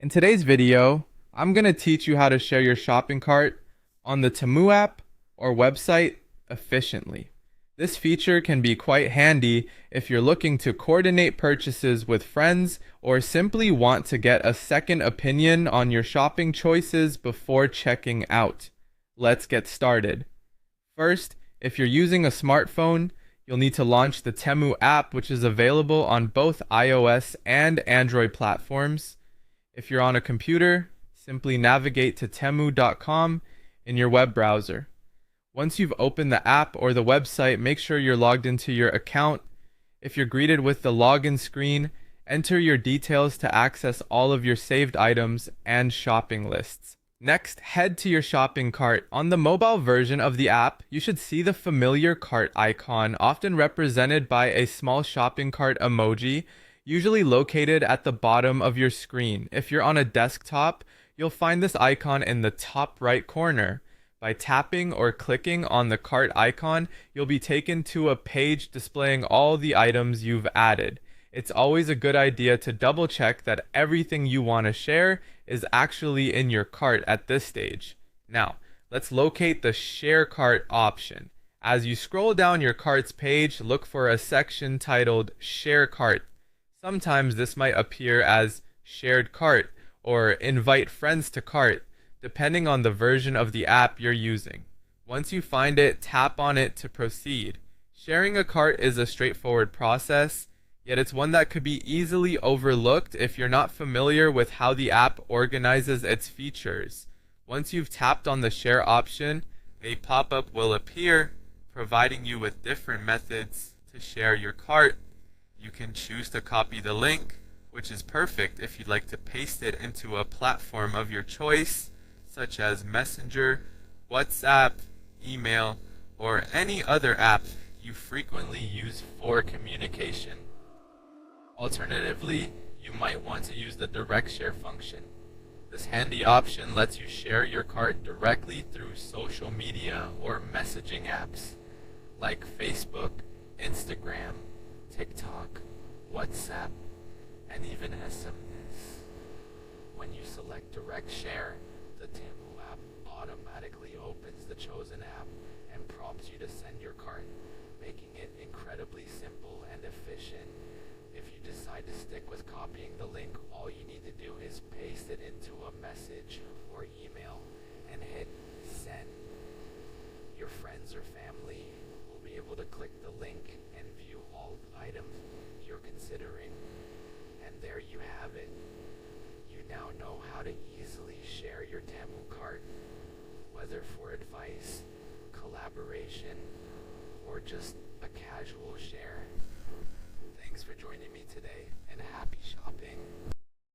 In today's video, I'm going to teach you how to share your shopping cart on the Temu app or website efficiently. This feature can be quite handy if you're looking to coordinate purchases with friends or simply want to get a second opinion on your shopping choices before checking out. Let's get started. First, if you're using a smartphone, you'll need to launch the Temu app, which is available on both iOS and Android platforms. If you're on a computer, simply navigate to temu.com in your web browser. Once you've opened the app or the website, make sure you're logged into your account. If you're greeted with the login screen, enter your details to access all of your saved items and shopping lists. Next, head to your shopping cart. On the mobile version of the app, you should see the familiar cart icon, often represented by a small shopping cart emoji, usually located at the bottom of your screen. If you're on a desktop, you'll find this icon in the top right corner. By tapping or clicking on the cart icon, you'll be taken to a page displaying all the items you've added. It's always a good idea to double check that everything you want to share is actually in your cart at this stage. Now, let's locate the Share Cart option. As you scroll down your cart's page, look for a section titled Share Cart. Sometimes this might appear as Shared Cart or Invite Friends to Cart, depending on the version of the app you're using. Once you find it, tap on it to proceed. Sharing a cart is a straightforward process, yet it's one that could be easily overlooked if you're not familiar with how the app organizes its features. Once you've tapped on the share option, a pop-up will appear, providing you with different methods to share your cart. You can choose to copy the link, which is perfect if you'd like to paste it into a platform of your choice, such as Messenger, WhatsApp, email, or any other app you frequently use for communication. Alternatively, you might want to use the direct share function. This handy option lets you share your cart directly through social media or messaging apps like Facebook, Instagram, TikTok, WhatsApp, and even SMS. When you select direct share, the Temu app automatically opens the chosen app and prompts you to send your cart, making it incredibly simple and efficient. If you decide to stick with copying the link, all you need to do is paste it into a message or email and hit send. Your friends or family will be able to click the link and view all items you're considering. And there you have it. You now know how to easily share your Temu cart, whether for advice, collaboration, or just a casual share. Thanks for joining me today.